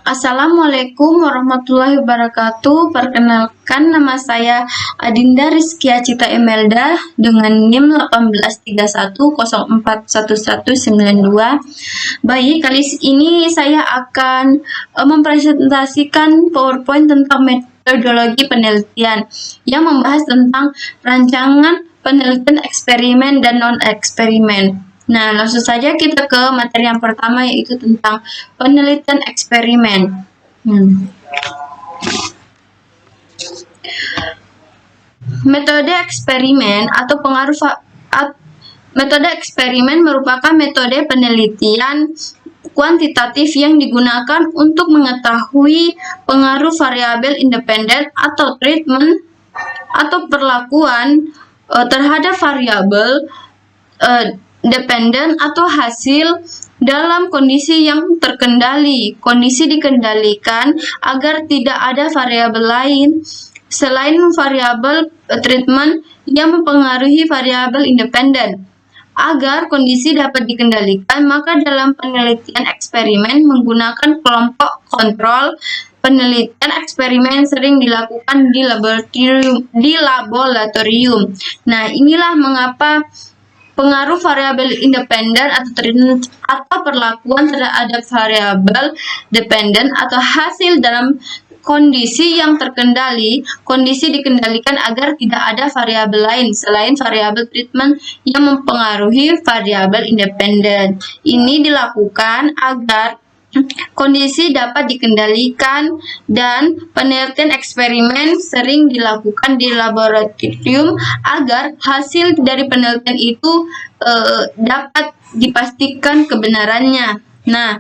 Assalamualaikum warahmatullahi wabarakatuh. Perkenalkan, nama saya Adinda Rizkia Cita Emelda dengan NIM 1831041192. Baik, kali ini saya akan mempresentasikan PowerPoint tentang metodologi penelitian yang membahas tentang rancangan penelitian eksperimen dan non-eksperimen. Nah, langsung saja kita ke materi yang pertama, yaitu tentang penelitian eksperimen. Metode eksperimen atau metode eksperimen merupakan metode penelitian kuantitatif yang digunakan untuk mengetahui pengaruh variabel independen atau treatment atau perlakuan terhadap variabel dependen atau hasil dalam kondisi yang terkendali. Kondisi dikendalikan agar tidak ada variabel lain selain variabel treatment yang mempengaruhi variabel independen. Agar kondisi dapat dikendalikan, maka dalam penelitian eksperimen menggunakan kelompok kontrol. Penelitian eksperimen sering dilakukan di laboratorium. Nah, inilah mengapa pengaruh variabel independen atau perlakuan terhadap variabel dependen atau hasil dalam kondisi yang terkendali. Kondisi dikendalikan agar tidak ada variabel lain selain variabel treatment yang mempengaruhi variabel independen. Ini dilakukan agar kondisi dapat dikendalikan, dan penelitian eksperimen sering dilakukan di laboratorium agar hasil dari penelitian itu dapat dipastikan kebenarannya. Nah,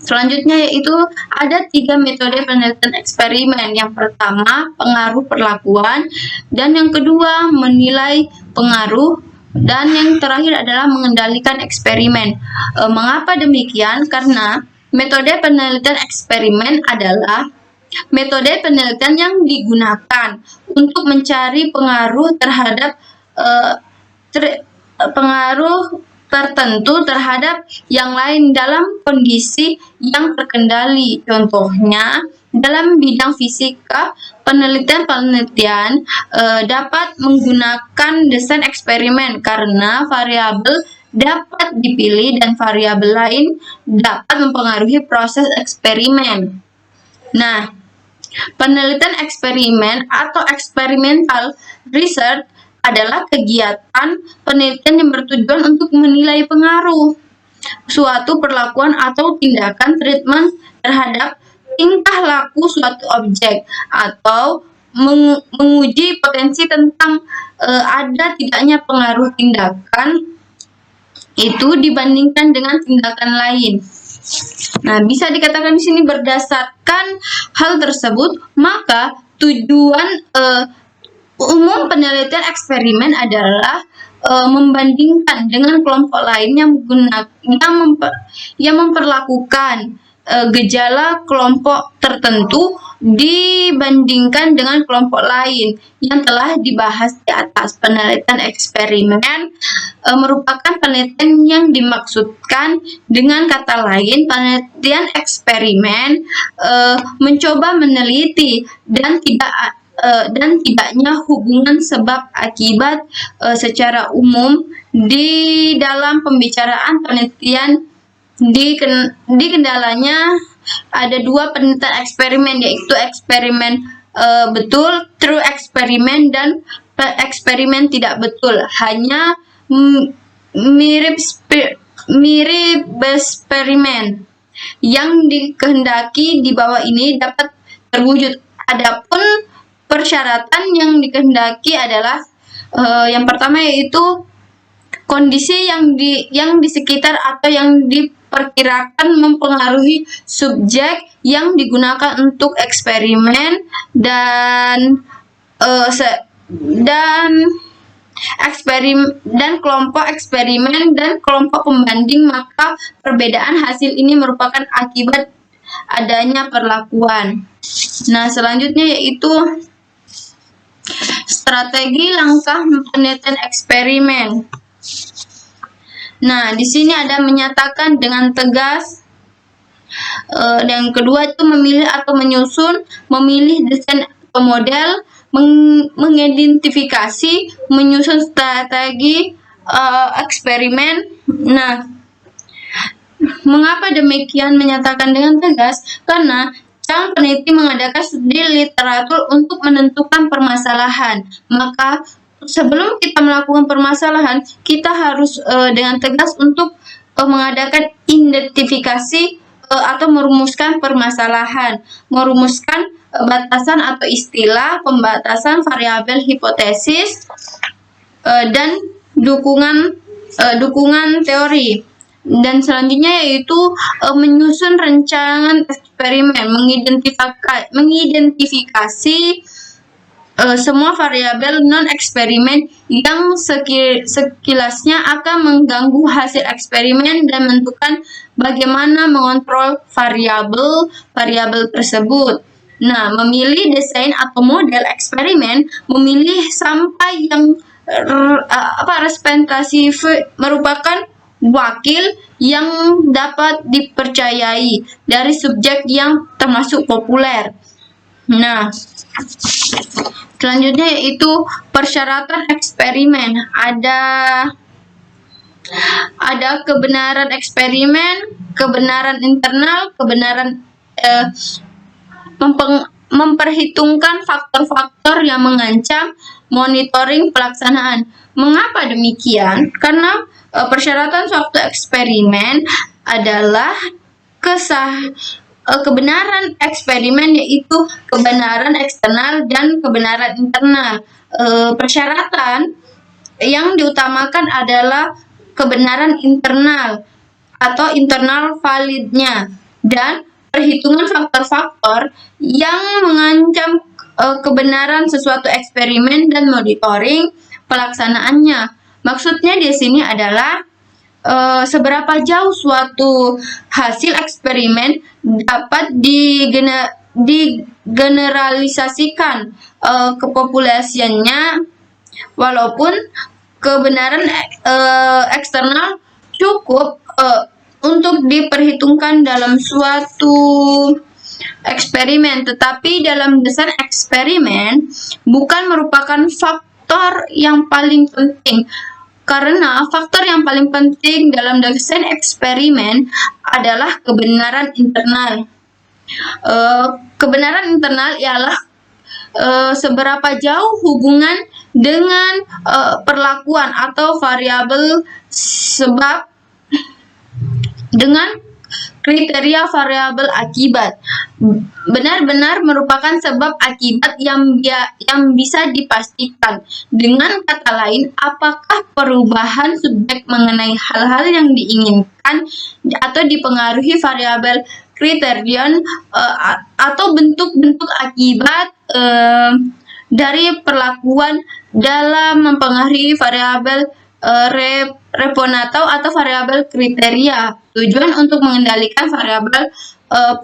selanjutnya yaitu ada 3 metode penelitian eksperimen. Yang pertama, pengaruh perlakuan, dan yang kedua, menilai pengaruh, dan yang terakhir adalah mengendalikan eksperimen. Mengapa demikian? Karena metode penelitian eksperimen adalah metode penelitian yang digunakan untuk mencari pengaruh terhadap pengaruh tertentu terhadap yang lain dalam kondisi yang terkendali. Contohnya, dalam bidang fisika, penelitian dapat menggunakan desain eksperimen karena variabel dapat dipilih dan variabel lain dapat mempengaruhi proses eksperimen. Nah, penelitian eksperimen atau experimental research adalah kegiatan penelitian yang bertujuan untuk menilai pengaruh suatu perlakuan atau tindakan treatment terhadap tingkah laku suatu objek, atau menguji potensi tentang ada tidaknya pengaruh tindakan itu dibandingkan dengan tindakan lain. Nah, bisa dikatakan di sini berdasarkan hal tersebut, maka tujuan umum penelitian eksperimen adalah membandingkan dengan kelompok lain yang memperlakukan gejala kelompok tertentu dibandingkan dengan kelompok lain yang telah dibahas di atas. Penelitian eksperimen merupakan penelitian yang dimaksudkan. Dengan kata lain, penelitian eksperimen mencoba meneliti dan tidaknya hubungan sebab akibat secara umum. Di dalam pembicaraan penelitian di kendalanya ada 2 penelitian eksperimen, yaitu eksperimen betul true eksperimen dan eksperimen tidak betul, hanya mirip eksperimen. Yang dikehendaki di bawah ini dapat terwujud. Adapun persyaratan yang dikehendaki adalah yang pertama yaitu kondisi yang di sekitar atau yang diperkirakan mempengaruhi subjek yang digunakan untuk eksperimen dan kelompok eksperimen dan kelompok pembanding, maka perbedaan hasil ini merupakan akibat adanya perlakuan. Nah, selanjutnya yaitu strategi langkah penelitian eksperimen. Nah, di sini ada menyatakan dengan tegas yang kedua itu memilih atau menyusun, memilih desain atau model, mengidentifikasi, menyusun strategi eksperimen. Nah, mengapa demikian menyatakan dengan tegas? Karena sang peneliti mengadakan studi literatur untuk menentukan permasalahan. Maka sebelum kita melakukan permasalahan, kita harus dengan tegas untuk mengadakan identifikasi atau merumuskan permasalahan, merumuskan batasan atau istilah, pembatasan, variabel, hipotesis, dan dukungan teori. Dan selanjutnya yaitu menyusun rancangan eksperimen, mengidentifikasi semua variabel non-eksperimen yang sekilasnya akan mengganggu hasil eksperimen dan menentukan bagaimana mengontrol variabel tersebut. Nah, memilih desain atau model eksperimen, memilih sampel yang representatif merupakan wakil yang dapat dipercayai dari subjek yang termasuk populer. Nah, selanjutnya yaitu persyaratan eksperimen. Ada kebenaran eksperimen, kebenaran internal, kebenaran memperhitungkan faktor-faktor yang mengancam monitoring pelaksanaan. Mengapa demikian? Karena persyaratan suatu eksperimen adalah kebenaran eksperimen, yaitu kebenaran eksternal dan kebenaran internal. Persyaratan yang diutamakan adalah kebenaran internal atau internal validnya dan perhitungan faktor-faktor yang mengancam kebenaran sesuatu eksperimen dan monitoring pelaksanaannya. Maksudnya di sini adalah seberapa jauh suatu hasil eksperimen dapat digeneralisasikan ke populasinya, walaupun kebenaran eksternal cukup untuk diperhitungkan dalam suatu eksperimen, tetapi dalam desain eksperimen bukan merupakan faktor yang paling penting. Karena faktor yang paling penting dalam desain eksperimen adalah kebenaran internal. Kebenaran internal ialah seberapa jauh hubungan dengan perlakuan atau variabel sebab dengan kriteria variabel akibat. Benar-benar merupakan sebab akibat yang bisa dipastikan. Dengan kata lain, apakah perubahan subjek mengenai hal-hal yang diinginkan atau dipengaruhi variabel kriterion atau bentuk-bentuk akibat dari perlakuan dalam mempengaruhi variabel reponatau atau variabel kriteria. Tujuan untuk mengendalikan variabel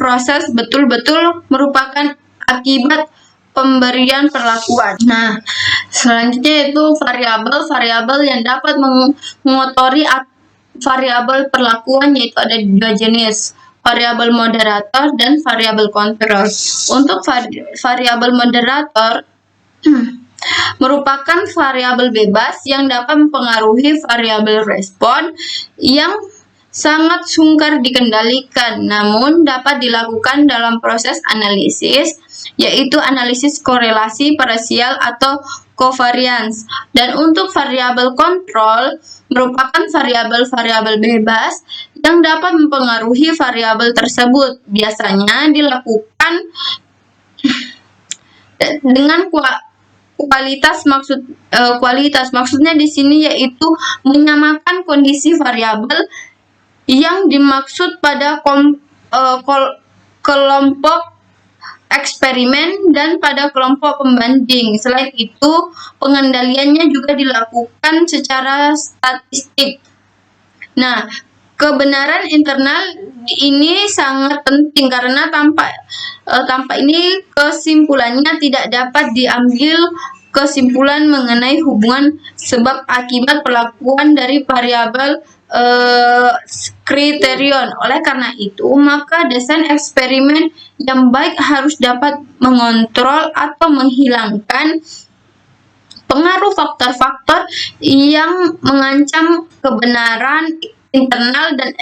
proses betul-betul merupakan akibat pemberian perlakuan. Nah, selanjutnya itu variabel yang dapat mengotori variabel perlakuan, yaitu ada dua jenis, variabel moderator dan variabel kontrol. Untuk variabel moderator merupakan variabel bebas yang dapat mempengaruhi variabel respon yang sangat sukar dikendalikan, namun dapat dilakukan dalam proses analisis, yaitu analisis korelasi parsial atau covariance. Dan untuk variabel kontrol merupakan variabel-variabel bebas yang dapat mempengaruhi variabel tersebut. Biasanya dilakukan dengan kualitas maksudnya di sini yaitu menyamakan kondisi variabel yang dimaksud pada kelompok eksperimen dan pada kelompok pembanding. Selain itu, pengendaliannya juga dilakukan secara statistik. Nah, kebenaran internal ini sangat penting karena tanpa ini kesimpulannya tidak dapat diambil kesimpulan mengenai hubungan sebab akibat perlakuan dari variabel kriterion. Oleh karena itu, maka desain eksperimen yang baik harus dapat mengontrol atau menghilangkan pengaruh faktor-faktor yang mengancam kebenaran internal dan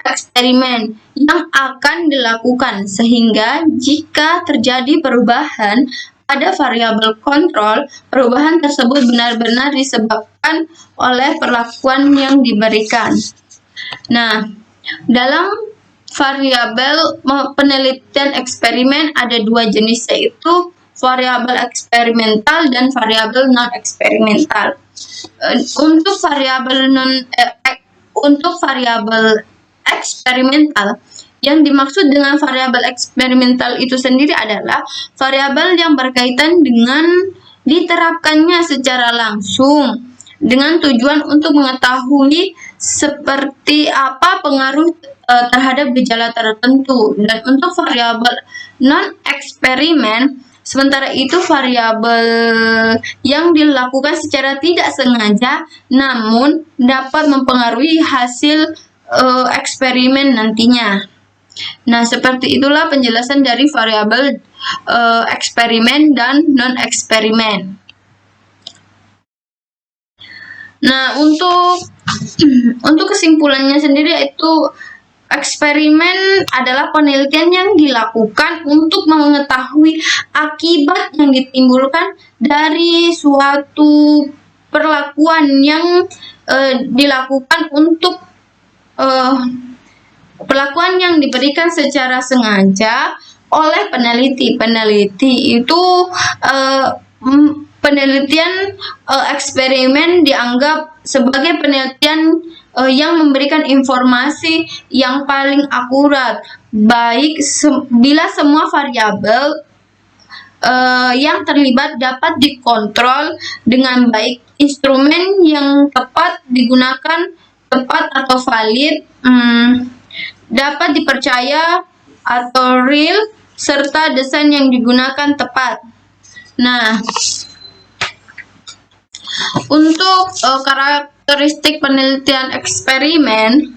eksperimen yang akan dilakukan, sehingga jika terjadi perubahan pada variabel kontrol, perubahan tersebut benar-benar disebabkan oleh perlakuan yang diberikan. Nah, dalam variabel penelitian eksperimen ada dua jenis, yaitu variabel eksperimental dan variabel non eksperimental. Untuk variabel eksperimental, yang dimaksud dengan variabel eksperimental itu sendiri adalah variabel yang berkaitan dengan diterapkannya secara langsung dengan tujuan untuk mengetahui seperti apa pengaruh terhadap gejala tertentu. Dan untuk variabel non eksperimen, sementara itu variabel yang dilakukan secara tidak sengaja namun dapat mempengaruhi hasil eksperimen nantinya. Nah, seperti itulah penjelasan dari variabel eksperimen dan non eksperimen. Nah, untuk kesimpulannya sendiri, yaitu eksperimen adalah penelitian yang dilakukan untuk mengetahui akibat yang ditimbulkan dari suatu perlakuan yang dilakukan untuk perlakuan yang diberikan secara sengaja oleh peneliti. Peneliti itu penelitian eksperimen dianggap sebagai penelitian yang memberikan informasi yang paling akurat, baik bila semua variabel yang terlibat dapat dikontrol dengan baik, instrumen yang tepat digunakan tepat atau valid, dapat dipercaya atau real, serta desain yang digunakan tepat. Nah, untuk karakteristik penelitian eksperimen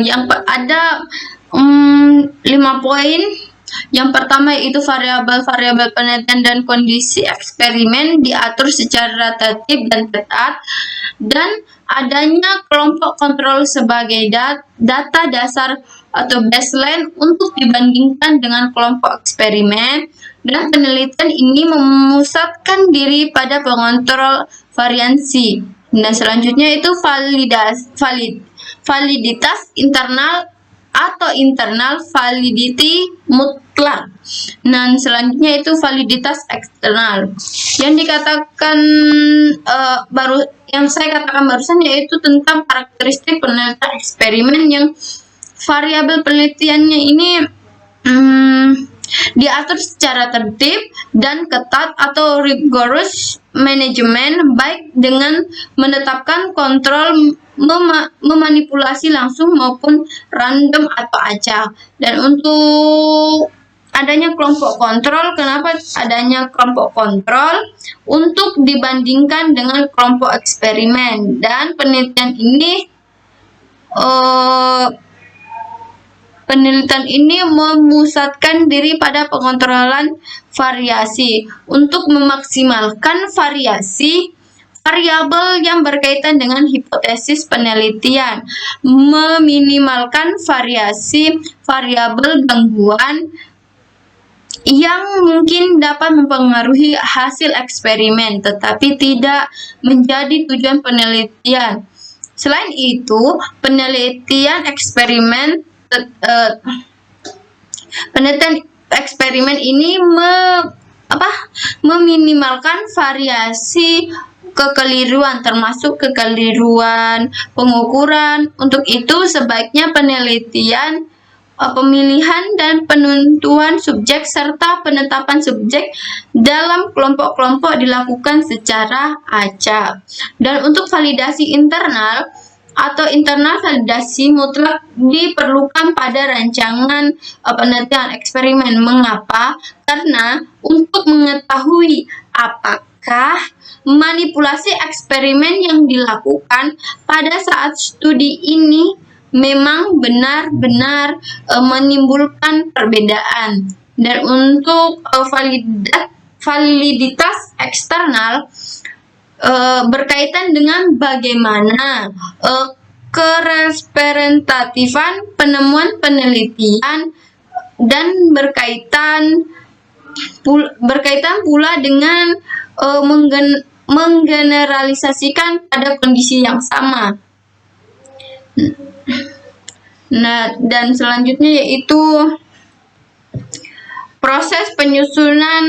yang ada 5 poin. Yang pertama yaitu variabel-variabel penelitian dan kondisi eksperimen diatur secara tertib dan ketat, dan adanya kelompok kontrol sebagai data dasar atau baseline untuk dibandingkan dengan kelompok eksperimen, dan penelitian ini memusatkan diri pada pengontrol variansi. Dan selanjutnya itu validitas internal atau internal validity mutlak. Dan selanjutnya itu validitas eksternal. Yang dikatakan yang saya katakan barusan yaitu tentang karakteristik penelitian eksperimen yang variabel penelitiannya ini diatur secara tertib dan ketat atau rigorous management, baik dengan menetapkan kontrol memanipulasi langsung maupun random atau acak. Dan untuk adanya kelompok kontrol, kenapa adanya kelompok kontrol? Untuk dibandingkan dengan kelompok eksperimen, dan penelitian ini memusatkan diri pada pengontrolan variasi untuk memaksimalkan variabel yang berkaitan dengan hipotesis penelitian, meminimalkan variabel gangguan yang mungkin dapat mempengaruhi hasil eksperimen tetapi tidak menjadi tujuan penelitian. Selain itu, penelitian eksperimen ini meminimalkan variasi kekeliruan, termasuk kekeliruan pengukuran. Untuk itu, sebaiknya penelitian, pemilihan dan penentuan subjek serta penetapan subjek dalam kelompok-kelompok dilakukan secara acak. Dan untuk validasi internal atau internal validasi mutlak diperlukan pada rancangan penelitian eksperimen. Mengapa? Karena untuk mengetahui apakah manipulasi eksperimen yang dilakukan pada saat studi ini memang benar-benar menimbulkan perbedaan. Dan untuk validitas eksternal berkaitan dengan bagaimana kerepresentatifan penemuan penelitian dan berkaitan pula dengan menggeneralisasikan pada kondisi yang sama. Nah, dan selanjutnya yaitu proses penyusunan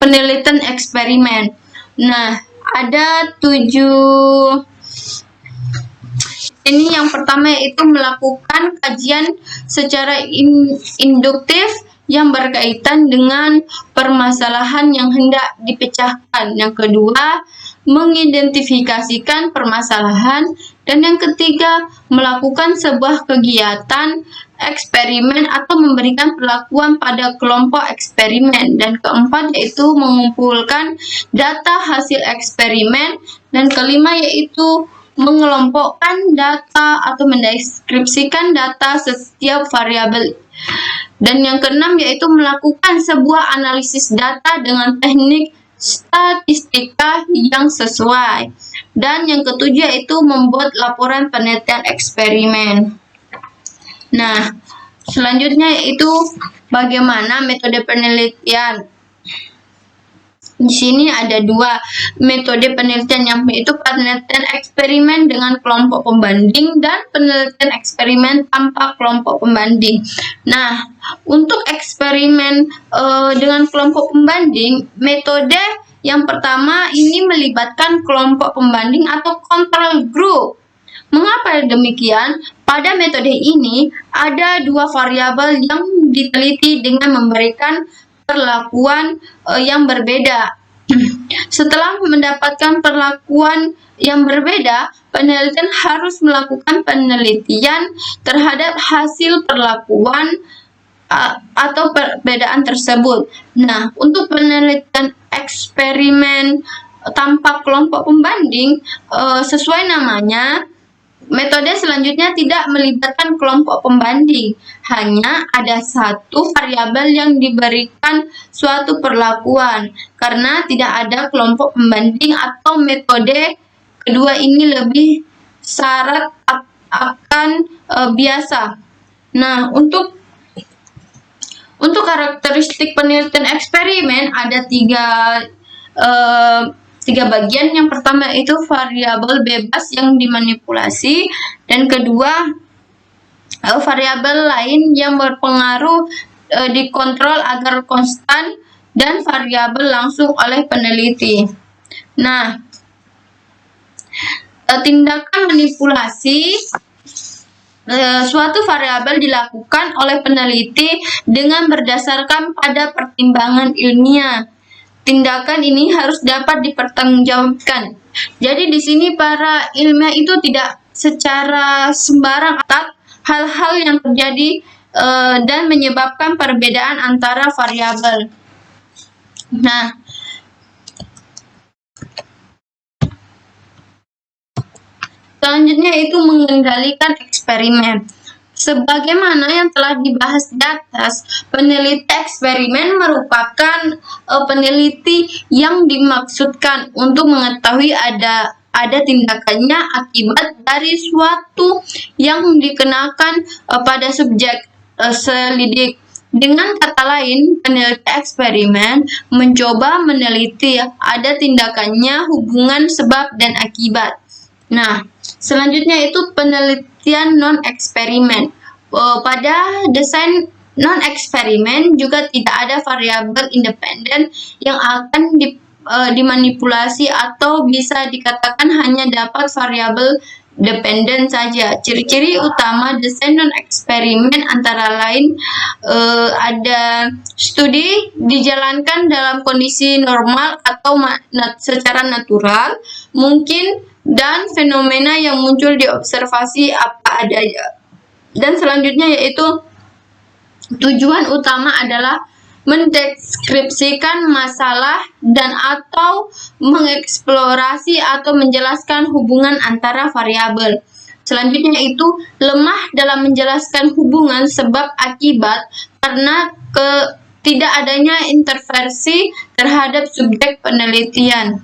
penelitian eksperimen. Nah, ada 7. Ini yang pertama yaitu melakukan kajian secara induktif yang berkaitan dengan permasalahan yang hendak dipecahkan. Yang kedua, mengidentifikasikan permasalahan. Dan yang ketiga, melakukan sebuah kegiatan eksperimen atau memberikan perlakuan pada kelompok eksperimen. Dan keempat yaitu mengumpulkan data hasil eksperimen. Dan kelima yaitu mengelompokkan data atau mendeskripsikan data setiap variabel. Dan yang keenam yaitu melakukan sebuah analisis data dengan teknik statistika yang sesuai. Dan yang ketujuh yaitu membuat laporan penelitian eksperimen. Nah, selanjutnya yaitu bagaimana metode penelitian. Di sini ada 2 metode penelitian, yaitu penelitian eksperimen dengan kelompok pembanding dan penelitian eksperimen tanpa kelompok pembanding. Nah, untuk eksperimen dengan kelompok pembanding, metode yang pertama ini melibatkan kelompok pembanding atau control group. Mengapa demikian? Pada metode ini ada 2 variabel yang diteliti dengan memberikan perlakuan yang berbeda. Setelah mendapatkan perlakuan yang berbeda, penelitian harus melakukan penelitian terhadap hasil perlakuan atau perbedaan tersebut. Nah, untuk penelitian eksperimen tanpa kelompok pembanding, sesuai namanya, metode selanjutnya tidak melibatkan kelompok pembanding. Hanya ada 1 variabel yang diberikan suatu perlakuan. Karena tidak ada kelompok pembanding atau metode kedua ini lebih syarat akan biasa. Nah, untuk karakteristik penelitian eksperimen ada 3 bagian. Yang pertama itu variabel bebas yang dimanipulasi, dan kedua variabel lain yang berpengaruh dikontrol agar konstan, dan variabel langsung oleh peneliti. Nah, tindakan manipulasi suatu variabel dilakukan oleh peneliti dengan berdasarkan pada pertimbangan ilmiah. Tindakan ini harus dapat dipertanggungjawabkan. Jadi di sini para ilmiah itu tidak secara sembarang atas hal-hal yang terjadi dan menyebabkan perbedaan antara variabel. Nah, selanjutnya itu mengendalikan eksperimen. Sebagaimana yang telah dibahas di atas, peneliti eksperimen merupakan peneliti yang dimaksudkan untuk mengetahui ada tindakannya akibat dari suatu yang dikenakan pada subjek selidik. Dengan kata lain, peneliti eksperimen mencoba meneliti ada tindakannya hubungan sebab dan akibat. Nah, selanjutnya itu penelitian non-eksperimen. Pada desain non-eksperimen juga tidak ada variabel independen yang akan dimanipulasi, atau bisa dikatakan hanya dapat variabel dependen saja. Ciri-ciri utama desain non-eksperimen antara lain ada studi dijalankan dalam kondisi normal atau secara natural, mungkin, dan fenomena yang muncul di observasi apa adanya. Dan selanjutnya yaitu tujuan utama adalah mendeskripsikan masalah dan atau mengeksplorasi atau menjelaskan hubungan antara variabel. Selanjutnya itu lemah dalam menjelaskan hubungan sebab akibat karena tidak adanya intervensi terhadap subjek penelitian.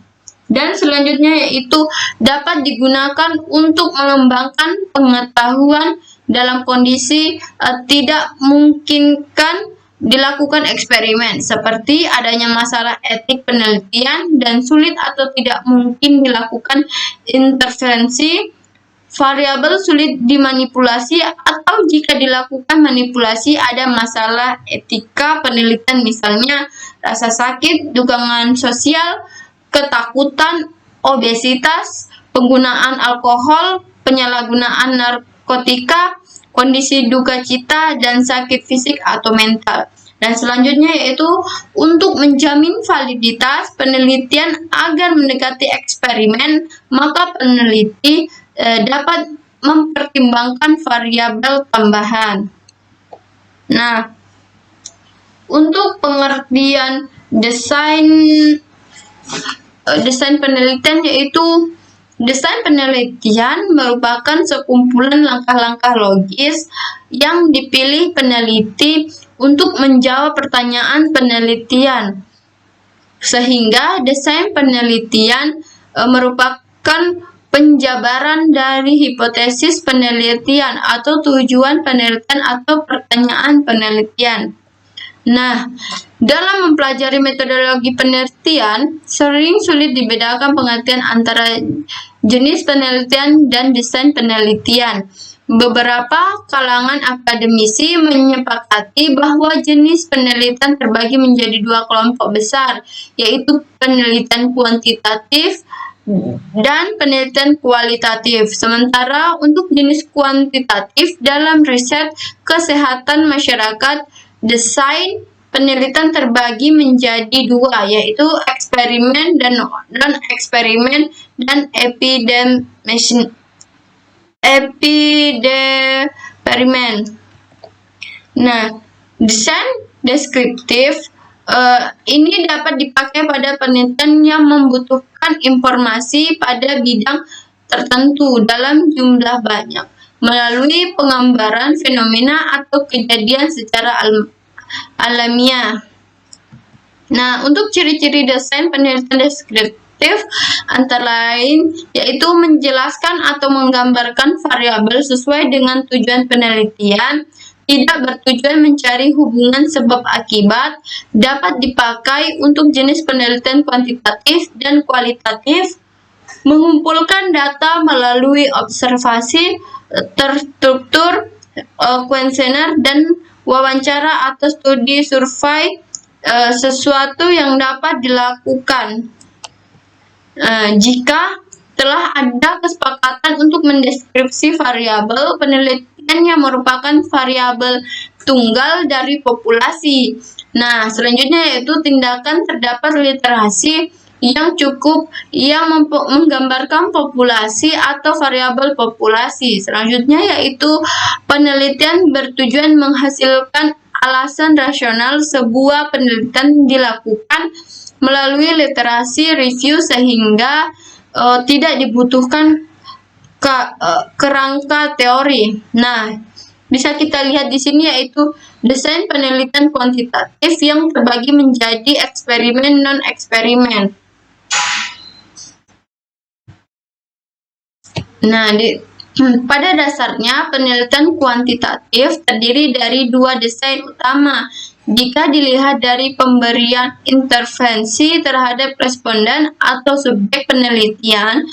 Dan selanjutnya yaitu dapat digunakan untuk mengembangkan pengetahuan dalam kondisi tidak memungkinkan dilakukan eksperimen, seperti adanya masalah etik penelitian dan sulit atau tidak mungkin dilakukan intervensi, variabel sulit dimanipulasi, atau jika dilakukan manipulasi ada masalah etika penelitian, misalnya rasa sakit, dukungan sosial, ketakutan, obesitas, penggunaan alkohol, penyalahgunaan narkotika, kondisi duka cita, dan sakit fisik atau mental. Dan selanjutnya yaitu untuk menjamin validitas penelitian agar mendekati eksperimen, maka peneliti dapat mempertimbangkan variabel tambahan. Nah, untuk pengertian desain penelitian yaitu desain penelitian merupakan sekumpulan langkah-langkah logis yang dipilih peneliti untuk menjawab pertanyaan penelitian. Sehingga desain penelitian merupakan penjabaran dari hipotesis penelitian atau tujuan penelitian atau pertanyaan penelitian. Nah, dalam mempelajari metodologi penelitian, sering sulit dibedakan pengertian antara jenis penelitian dan desain penelitian. Beberapa kalangan akademisi menyepakati bahwa jenis penelitian terbagi menjadi dua kelompok besar, yaitu penelitian kuantitatif dan penelitian kualitatif. Sementara untuk jenis kuantitatif dalam riset kesehatan masyarakat, desain penelitian terbagi menjadi dua, yaitu eksperimen dan non-eksperimen dan epidemiologi. Nah, desain deskriptif ini dapat dipakai pada penelitian yang membutuhkan informasi pada bidang tertentu dalam jumlah banyak, melalui penggambaran fenomena atau kejadian secara alamiah. Nah, untuk ciri-ciri desain penelitian deskriptif antara lain yaitu menjelaskan atau menggambarkan variabel sesuai dengan tujuan penelitian, tidak bertujuan mencari hubungan sebab akibat, dapat dipakai untuk jenis penelitian kuantitatif dan kualitatif, mengumpulkan data melalui observasi terstruktur, kuesioner, dan wawancara atau studi survei, sesuatu yang dapat dilakukan jika telah ada kesepakatan untuk mendeskripsi variabel penelitian yang merupakan variabel tunggal dari populasi. Nah, selanjutnya yaitu tindakan terdapat literasi yang cukup yang menggambarkan populasi atau variabel populasi. Selanjutnya yaitu penelitian bertujuan menghasilkan alasan rasional sebuah penelitian dilakukan melalui literasi review sehingga tidak dibutuhkan kerangka teori. Nah, bisa kita lihat di sini yaitu desain penelitian kuantitatif yang terbagi menjadi eksperimen non-eksperimen. Nah, pada dasarnya penelitian kuantitatif terdiri dari dua desain utama. Jika dilihat dari pemberian intervensi terhadap responden atau subjek penelitian,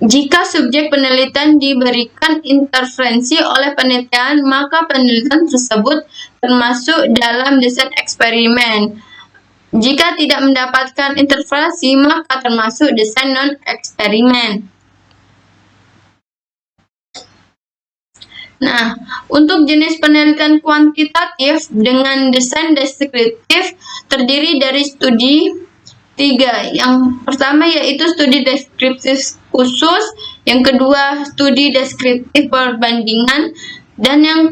jika subjek penelitian diberikan intervensi oleh penelitian, maka penelitian tersebut termasuk dalam desain eksperimen. Jika tidak mendapatkan intervensi, maka termasuk desain non-eksperimen. Nah, untuk jenis penelitian kuantitatif dengan desain deskriptif terdiri dari studi 3. Yang pertama yaitu studi deskriptif khusus, yang kedua studi deskriptif perbandingan, dan yang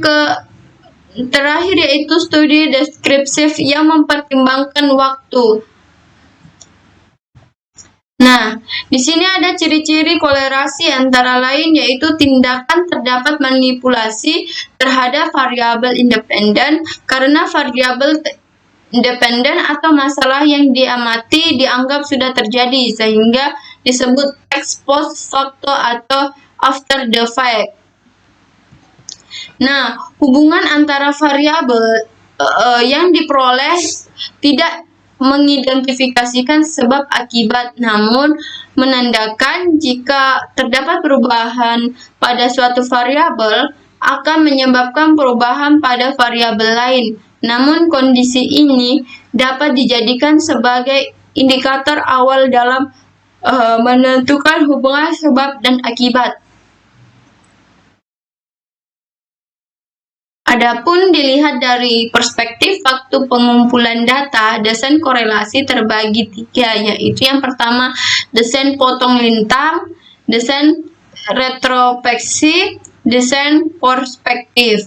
terakhir yaitu studi deskripsif yang mempertimbangkan waktu. Nah, di sini ada ciri-ciri kolerasi antara lain yaitu tindakan terdapat manipulasi terhadap variabel independen karena variabel independen atau masalah yang diamati dianggap sudah terjadi sehingga disebut ex post facto atau after the fact. Nah, hubungan antara variabel yang diperoleh tidak mengidentifikasikan sebab akibat, namun menandakan jika terdapat perubahan pada suatu variabel akan menyebabkan perubahan pada variabel lain. Namun kondisi ini dapat dijadikan sebagai indikator awal dalam menentukan hubungan sebab dan akibat. Adapun dilihat dari perspektif waktu pengumpulan data, desain korelasi terbagi tiga, yaitu yang pertama desain potong lintang, desain retrospeksi, desain prospektif.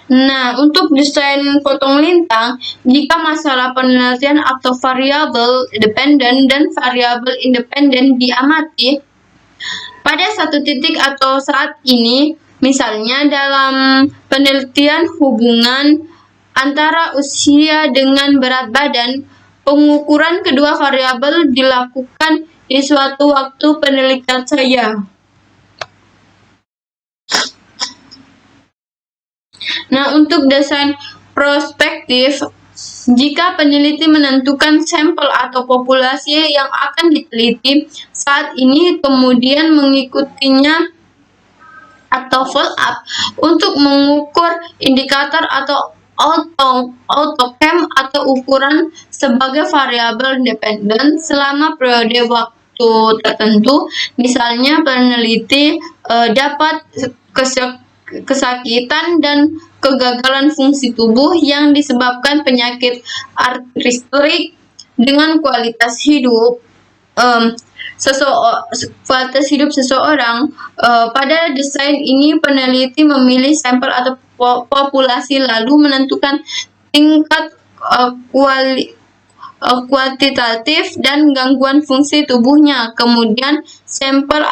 Nah, untuk desain potong lintang, jika masalah penelitian atau variabel dependen dan variabel independen diamati pada satu titik atau saat ini, misalnya dalam penelitian hubungan antara usia dengan berat badan, pengukuran kedua variabel dilakukan di suatu waktu penelitian saya. Nah, untuk desain prospektif, jika peneliti menentukan sampel atau populasi yang akan diteliti saat ini, kemudian mengikutinya atau follow up untuk mengukur indikator atau outcome atau ukuran sebagai variabel independen selama periode waktu tertentu. Misalnya peneliti dapat kesakitan dan kegagalan fungsi tubuh yang disebabkan penyakit artristik dengan kualitas hidup seseorang. Pada desain ini peneliti memilih sampel atau populasi lalu menentukan tingkat kuantitatif dan gangguan fungsi tubuhnya. Kemudian sampel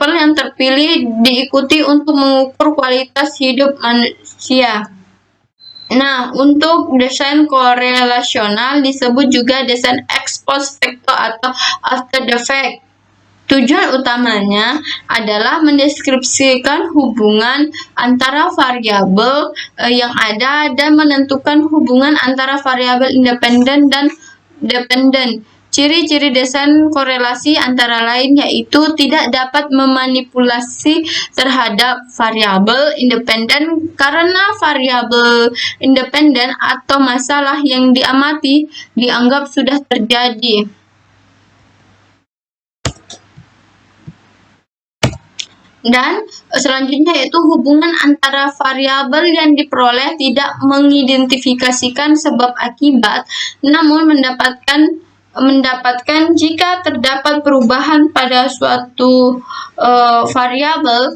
yang terpilih diikuti untuk mengukur kualitas hidup manusia. Nah, untuk desain korelasional disebut juga desain ex post facto atau after the fact. Tujuan utamanya adalah mendeskripsikan hubungan antara variabel yang ada dan menentukan hubungan antara variabel independen dan dependen. Ciri-ciri desain korelasi antara lain yaitu tidak dapat memanipulasi terhadap variabel independen karena variabel independen atau masalah yang diamati dianggap sudah terjadi. Dan selanjutnya yaitu hubungan antara variabel yang diperoleh tidak mengidentifikasikan sebab akibat, namun mendapatkan jika terdapat perubahan pada suatu variabel,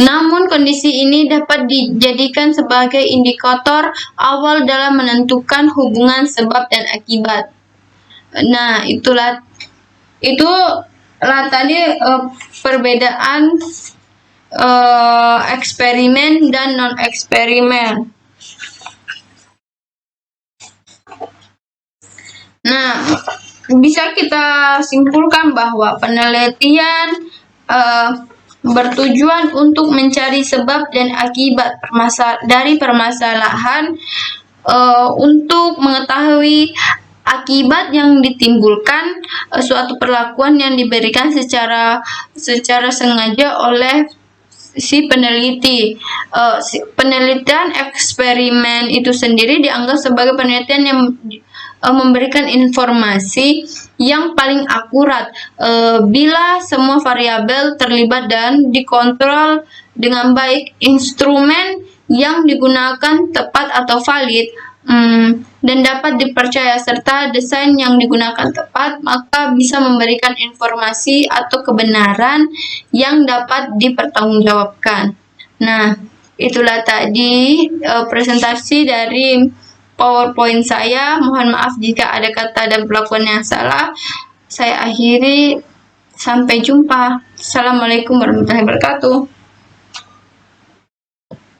namun kondisi ini dapat dijadikan sebagai indikator awal dalam menentukan hubungan sebab dan akibat. Nah, itulah tadi perbedaan eksperimen dan non-eksperimen. Nah, bisa kita simpulkan bahwa penelitian bertujuan untuk mencari sebab dan akibat dari permasalahan untuk mengetahui akibat yang ditimbulkan suatu perlakuan yang diberikan secara sengaja oleh si peneliti. Penelitian eksperimen itu sendiri dianggap sebagai penelitian yang memberikan informasi yang paling akurat bila semua variabel terlibat dan dikontrol dengan baik. Instrumen yang digunakan tepat atau valid dan dapat dipercaya serta desain yang digunakan tepat, maka bisa memberikan informasi atau kebenaran yang dapat dipertanggungjawabkan. Nah, itulah tadi presentasi dari PowerPoint saya. Mohon maaf jika ada kata dan perlakuan yang salah. Saya akhiri. Sampai jumpa. Assalamualaikum warahmatullahi wabarakatuh.